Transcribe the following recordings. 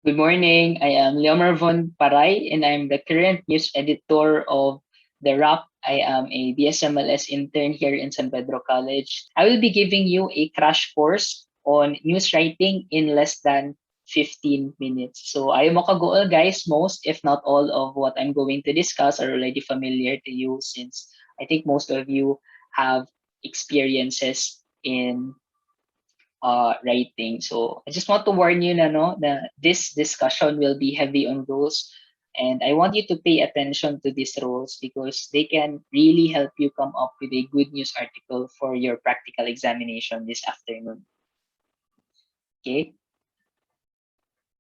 Good morning. I am Leomer Von Paray, and I'm the current news editor of The Rock. I am a BSMLS intern here in San Pedro College. I will be giving you a crash course on news writing in less than 15 minutes. So I makagool guys, most if not all of what I'm going to discuss are already familiar to you since I think most of you have experiences in writing. So I just want to warn you na no, that this discussion will be heavy on those. And I want you to pay attention to these rules because they can really help you come up with a good news article for your practical examination this afternoon. Okay,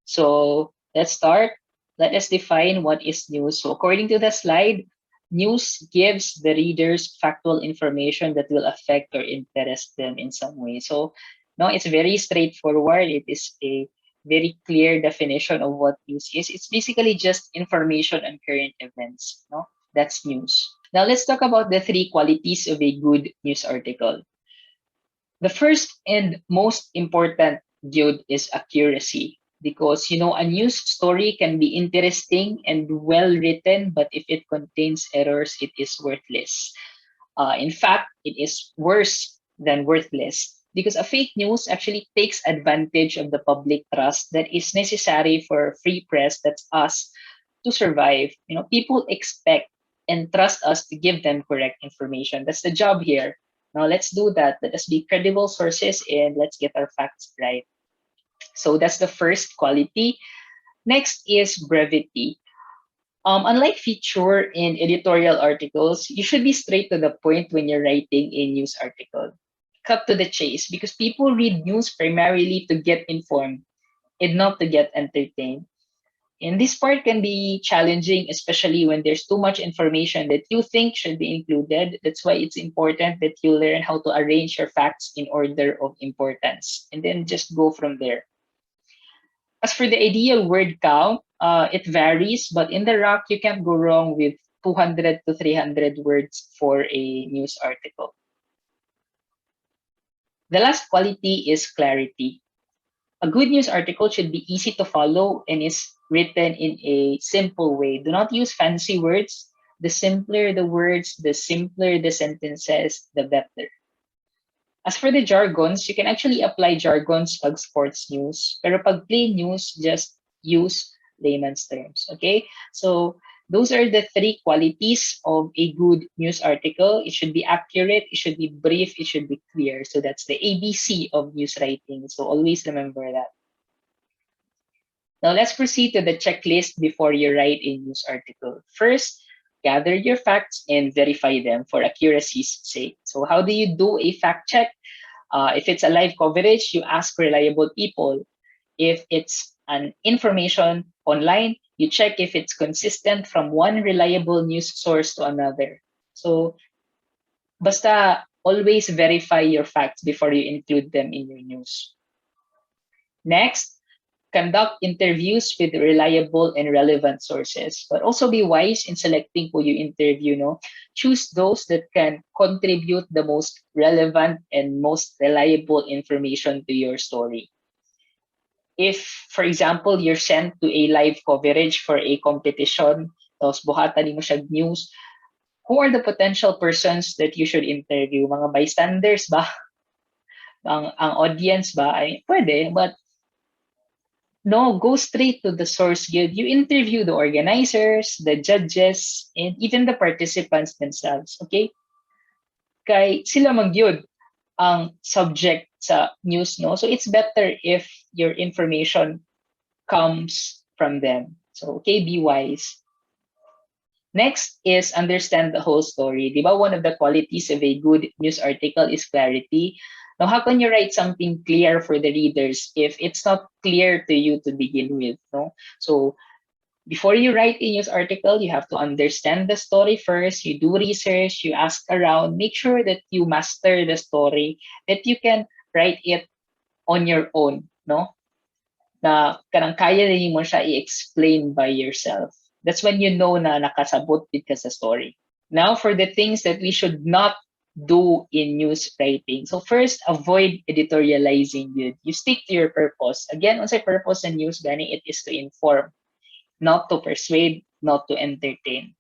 so let's start. Let us define what is news. So according to the slide, news gives the readers factual information that will affect or interest them in some way. So no, it's very straightforward. It is a very clear definition of what news is. It's basically just information on current events. No, that's news. Now let's talk about the three qualities of a good news article. The first and most important good is accuracy because a news story can be interesting and well written, but if it contains errors, it is worthless. In fact, it is worse than worthless because a fake news actually takes advantage of the public trust that is necessary for free press, that's us, to survive. People expect and trust us to give them correct information. That's the job here. Now let's do that. Let us be credible sources and let's get our facts right. So that's the first quality. Next is brevity. Unlike feature in editorial articles, you should be straight to the point when you're writing a news article. Cut to the chase because people read news primarily to get informed and not to get entertained. And this part can be challenging, especially when there's too much information that you think should be included. That's why it's important that you learn how to arrange your facts in order of importance and then just go from there. As for the ideal word count, it varies, but in the rock, you can't go wrong with 200 to 300 words for a news article. The last quality is clarity. A good news article should be easy to follow and is written in a simple way. Do not use fancy words. The simpler the words, the simpler the sentences, the better. As for the jargons, you can actually apply jargons pag sports news. Pero pag plain news, just use layman's terms. Okay? So those are the three qualities of a good news article. It should be accurate, it should be brief, it should be clear. So that's the ABC of news writing. So always remember that. Now let's proceed to the checklist before you write a news article. First, gather your facts and verify them for accuracy's sake. So how do you do a fact check? If it's a live coverage, you ask reliable people. If it's an information online, you check if it's consistent from one reliable news source to another. So basta always verify your facts before you include them in your news. Next, conduct interviews with reliable and relevant sources, but also be wise in selecting who you interview. No, choose those that can contribute the most relevant and most reliable information to your story. If, for example, you're sent to a live coverage for a competition, tapos buhatan mo siya news, who are the potential persons that you should interview? Mga bystanders ba? Ang audience ba? Ay, pwede, but no, go straight to the source guild. You interview the organizers, the judges, and even the participants themselves. Okay? Kay sila magyud ang subject sa news, no? So it's better if your information comes from them. So, okay, be wise. Next is understand the whole story. Di ba one of the qualities of a good news article is clarity? Now, how can you write something clear for the readers if it's not clear to you to begin with? No? So, before you write a news article, you have to understand the story first. You do research, you ask around, make sure that you master the story, that you can write it on your own, no? Na kanang kaya rin mo siya i-explain by yourself. That's when you know na nakasabot din ka sa story. Now, for the things that we should not do in news writing. So first, avoid editorializing yun. You stick to your purpose. Again, unsay purpose in news gani, it is to inform, not to persuade, not to entertain.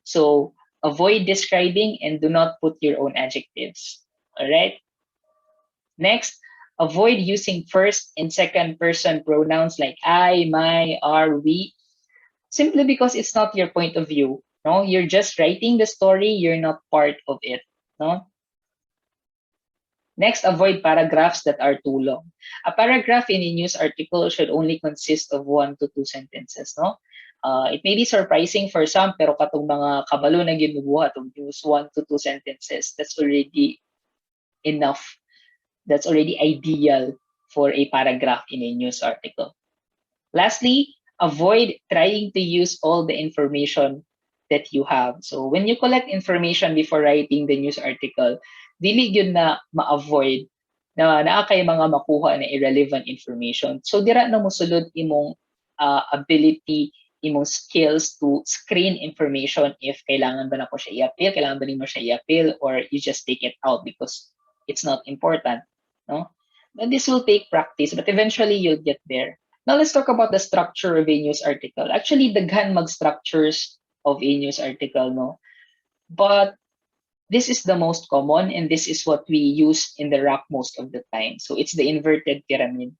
So avoid describing and do not put your own adjectives. All right. Next, avoid using first and second person pronouns like I, my, our, we, simply because it's not your point of view. No, you're just writing the story. You're not part of it. No. Next, avoid paragraphs that are too long. A paragraph in a news article should only consist of 1 to 2 sentences. No, it may be surprising for some, pero katong mga kabalo na ginubuhat of news, 1 to 2 sentences. That's already enough. That's already ideal for a paragraph in a news article. Lastly, avoid trying to use all the information that you have. So when you collect information before writing the news article, dili yun na ma-avoid na naa kay mga makuha na irrelevant information. So dira na mo sulod imong ability, imong skills to screen information if kailangan ba na ko siya i-appeal, kailangan ba ni mo siya i-appeal, or you just take it out because it's not important. No? But this will take practice, but eventually you'll get there. Now let's talk about the structure of a news article. Actually, daghan mag-structures of a news article, no? But this is the most common and this is what we use in the RAC most of the time. So it's the inverted pyramid.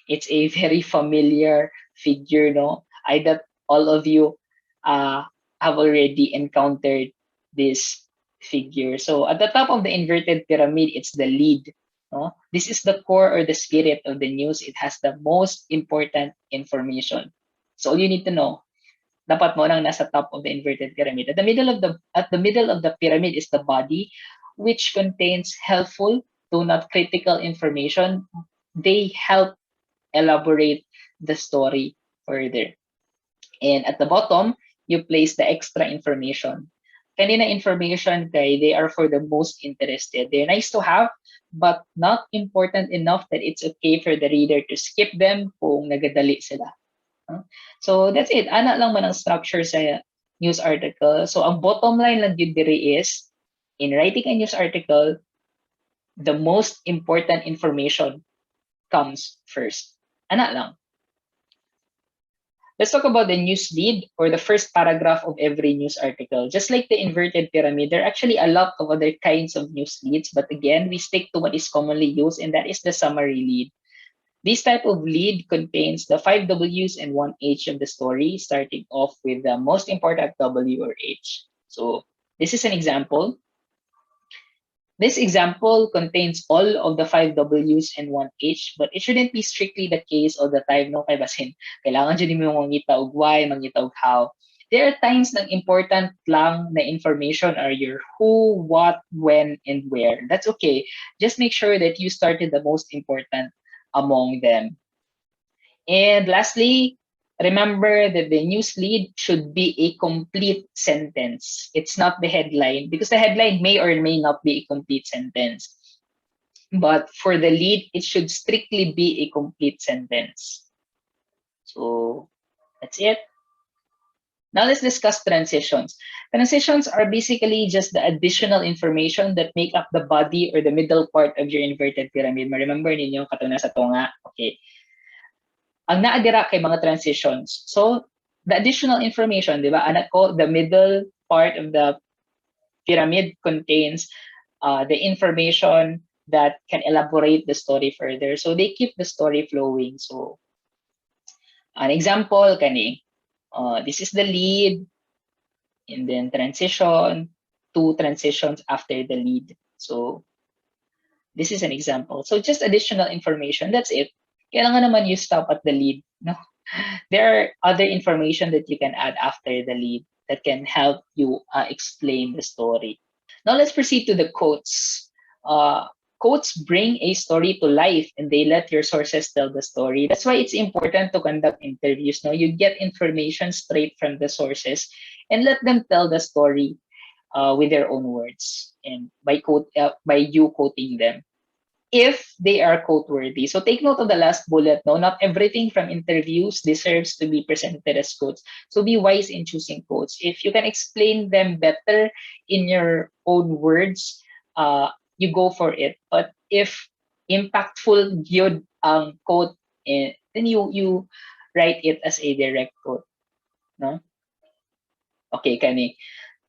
It's a very familiar figure, no? I bet all of you have already encountered this figure. So at the top of the inverted pyramid, it's the lead. No? This is the core or the spirit of the news. It has the most important information. So all you need to know, dapat mo nang nasa top of the inverted pyramid. At the middle of the pyramid is the body, which contains helpful though not critical information. They help elaborate the story further. And at the bottom, you place the extra information. Kanina information kay they are for the most interested. They're nice to have, but not important enough that it's okay for the reader to skip them kung nagadali sila. So that's it. Ana lang man ang structure sa news article. So ang bottom line lang yun diri is, in writing a news article, the most important information comes first. Ana lang. Let's talk about the news lead or the first paragraph of every news article. Just like the inverted pyramid, there are actually a lot of other kinds of news leads. But again, we stick to what is commonly used, and that is the summary lead. This type of lead contains the 5 W's and 1 H of the story, starting off with the most important W or H. So this is an example. This example contains all of the 5 W's and 1 H, but it shouldn't be strictly the case all the time, no? Kay basin, kailangan dyan mo mangita og why, mangita og how. There are times na important lang na information are your who, what, when, and where. That's okay. Just make sure that you started the most important among them. And lastly, remember that the news lead should be a complete sentence. It's not the headline, because the headline may or may not be a complete sentence. But for the lead, it should strictly be a complete sentence. So that's it. Now let's discuss transitions. Transitions are basically just the additional information that make up the body or the middle part of your inverted pyramid. Remember ninyo, katuna sa tunga. Okay. Ang naadira kay mga transitions. So, the additional information, di ba? Anak ko, the middle part of the pyramid contains the information that can elaborate the story further. So, they keep the story flowing. So, an example, kani, this is the lead, and then transition, 2 transitions after the lead. So, this is an example. So, just additional information. That's it. Kailangan naman you stop at the lead. No? There are other information that you can add after the lead that can help you explain the story. Now let's proceed to the quotes. Quotes bring a story to life and they let your sources tell the story. That's why it's important to conduct interviews. No? You get information straight from the sources and let them tell the story with their own words and by you quoting them, if they are quote-worthy. So take note of the last bullet. No, not everything from interviews deserves to be presented as quotes. So be wise in choosing quotes. If you can explain them better in your own words, you go for it. But if impactful yun ang quote, then you write it as a direct quote. No? Okay, kani.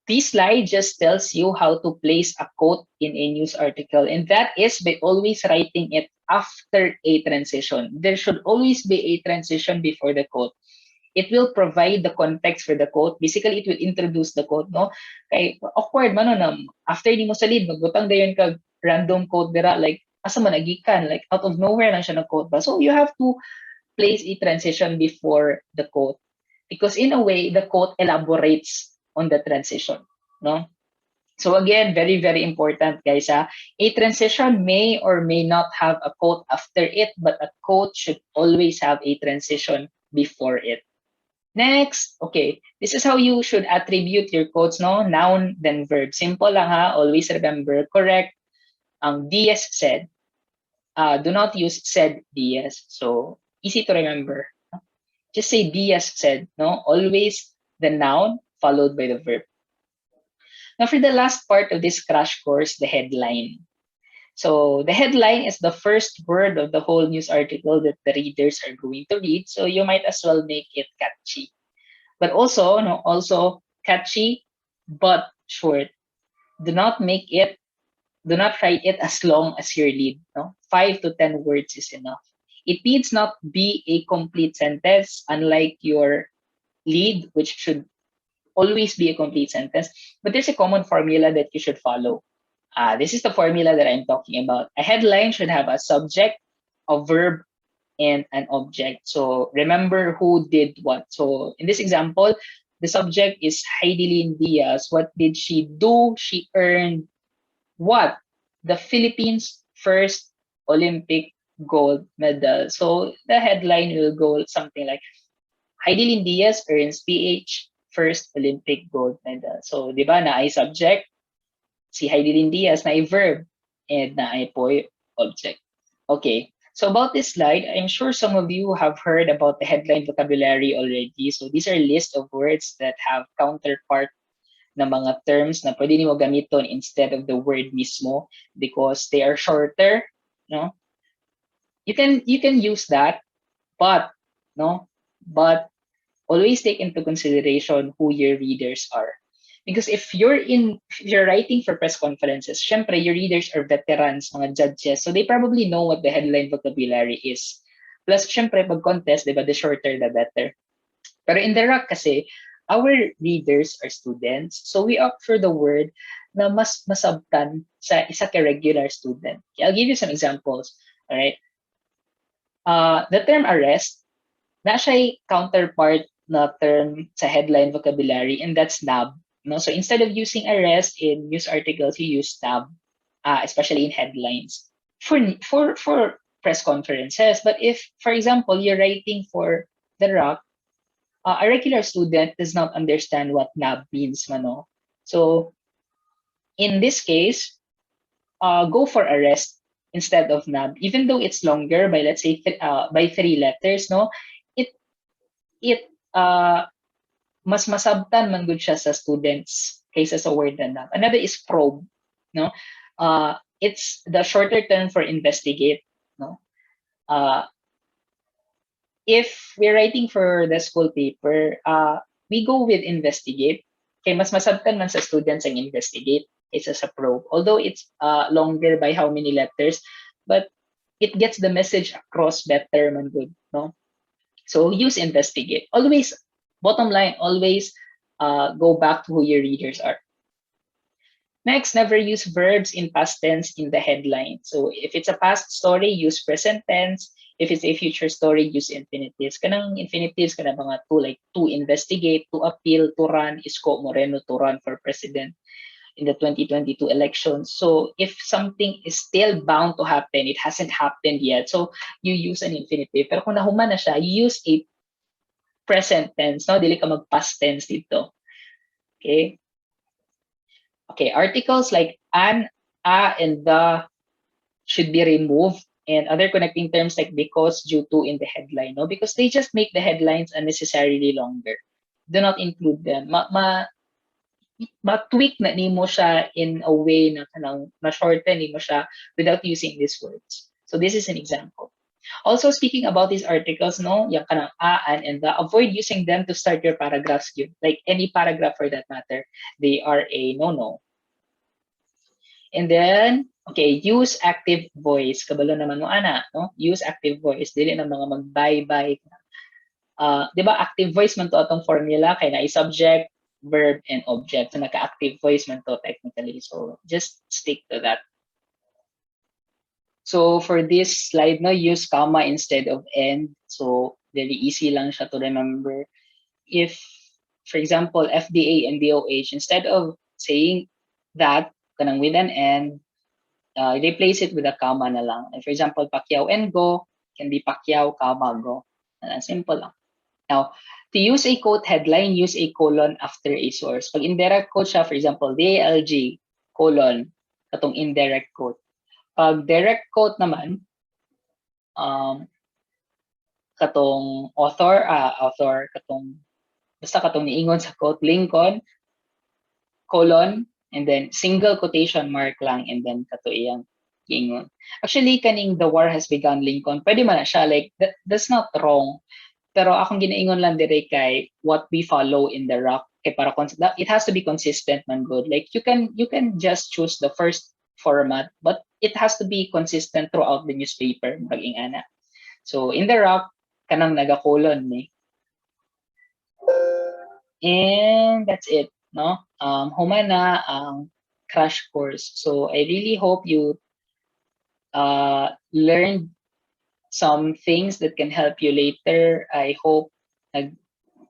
This slide just tells you how to place a quote in a news article, and that is by always writing it after a transition. There should always be a transition before the quote. It will provide the context for the quote. Basically, it will introduce the quote, no? Kay awkward man no, na after di mo salid, magbutang dayon kag random quote dira, like asa man nagikan, like out of nowhere lang siya na quote ba. So you have to place a transition before the quote, because in a way the quote elaborates on the transition, no? So again, very, very important, guys. A transition may or may not have a quote after it, but a quote should always have a transition before it. Next, okay, this is how you should attribute your quotes, no? Noun, then verb. Simple lang ha, always remember, correct. Ang DS said, do not use said DS. So, easy to remember. Just say DS said, no? Always the noun followed by the verb. Now, for the last part of this crash course, the headline. So, the headline is the first word of the whole news article that the readers are going to read. So, you might as well make it catchy. But also, no, also catchy but short. Do not make it, do not write it as long as your lead. No? 5 to 10 words is enough. It needs not be a complete sentence, unlike your lead, which should always be a complete sentence. But there's a common formula that you should follow. This is the formula that I'm talking about. A headline should have a subject, a verb, and an object. So remember who did what. So in this example, the subject is Heidelin Diaz. What did she do? She earned what? The Philippines' first Olympic gold medal. So the headline will go something like Heidelin Diaz earns PH first Olympic gold medal. So, di ba, na ay subject, si Heidelin Diaz na ay verb, and na ay po object. Okay, so about this slide, I'm sure some of you have heard about the headline vocabulary already. So these are list of words that have counterpart na mga terms na pwede nimo gamiton instead of the word mismo because they are shorter, no? You can use that, but no, but always take into consideration who your readers are. Because if you're writing for press conferences, syempre your readers are veterans, mga judges, so they probably know what the headline vocabulary is. Plus, syempre, pag contest, di ba, the shorter the better. Pero in the RAC kasi, our readers are students, so we opt for the word na mas masabtan sa isa ka regular student. Okay, I'll give you some examples. All right. The term arrest, na siya counterpart na term sa headline vocabulary, and that's nab. No? So instead of using arrest in news articles, you use nab, especially in headlines for press conferences. But if, for example, you're writing for the RAC, a regular student does not understand what nab means, mano. So in this case, go for arrest instead of nab, even though it's longer by, let's say, by 3 letters. No, it it mas masabtan man gud siya sa students kaysa sa word na nab. Another is probe, no? It's the shorter term for investigate, no? If we're writing for the school paper, we go with investigate. Kay mas masabtan man sa students ang investigate kaysa sa probe. Although it's longer by how many letters, but it gets the message across better man good, no? So use investigate. Always, bottom line, always go back to who your readers are. Next, never use verbs in past tense in the headline. So if it's a past story, use present tense. If it's a future story, use infinitives. Kanang infinitives kana mga to, like to investigate, to appeal, to run, Isko Moreno to run for president in the 2022 elections. So if something is still bound to happen, it hasn't happened yet, so you use an infinitive. Pero kung nahuman na siya, you use a present tense, no? Dili ka mag past tense dito. Okay? Okay, articles like an, a, and the should be removed, and other connecting terms like because, due to in the headline, no? Because they just make the headlines unnecessarily longer. Do not include them. ma-tweak na nimo siya in a way na kanang ma-shorten nimo siya without using these words. So this is an example. Also, speaking about these articles, no, yung kanang a, an, and the, avoid using them to start your paragraphs. Like any paragraph for that matter, they are a no-no. And then, okay, use active voice. Kabalo naman mo, ana, no? Use active voice. Dili na mga mag-bye-bye. Di ba, active voice man to atong formula, kaya na subject, verb, and object. So, naka-active voice man to technically. So, just stick to that. So for this slide, no, use comma instead of and. So very easy lang siya to remember. If, for example, FDA and DOH, instead of saying that, kanang with an and, replace it with a comma na lang. And for example, Pacquiao and go can be Pacquiao, comma, go. Simple lang. Now, to use a quote headline, use a colon after a source. Pag indirect quote siya, for example, DALG, colon, katong indirect quote. Pag direct quote naman, katong author, katong niingon sa quote, Lincoln, colon, and then single quotation mark lang, and then kato iyang giingon. Actually, kaning the war has begun, Lincoln, pwede man na siya, like, that's not wrong. Pero akong ginaingon lang dire kay what we follow in the rock, kay para it has to be consistent man good. Like, you can just choose the first format, but it has to be consistent throughout the newspaper, maging ana. So in the rock, kanang naga-colon ni. And that's it, no? Humana ang crash course. So I really hope you learned some things that can help you later. I hope nag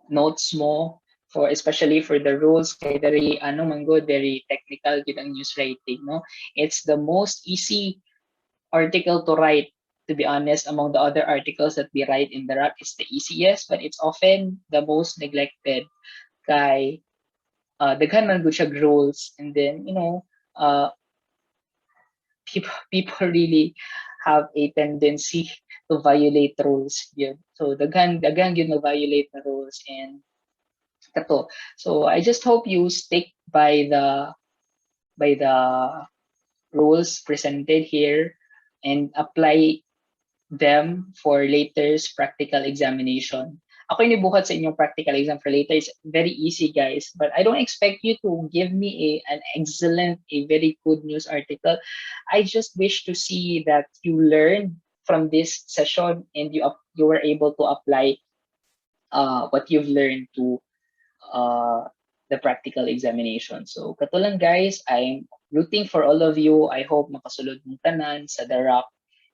notes mo for especially for the rules kay very ano man good, very technical gid ang news writing, no? It's the most easy article to write, to be honest. Among the other articles that we write in the RAC, it's the easiest, but it's often the most neglected. Kay daghan man good siya rules, and then people really have a tendency to violate rules. Yeah. So daghan yun na violate the rules, and kato. So I just hope you stick by the rules presented here and apply them for later's practical examination. Ako yung buhat sa inyong practical exam for later. It's very easy, guys. But I don't expect you to give me an excellent, a very good news article. I just wish to see that you learned from this session and you were able to apply what you've learned to the practical examination. So kato lang, guys, I'm rooting for all of you. I hope makasulod ng tanan sa Darak,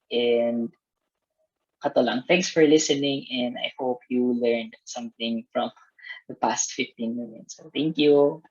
and kato lang. Thanks for listening, and I hope you learned something from the past 15 minutes. So thank you.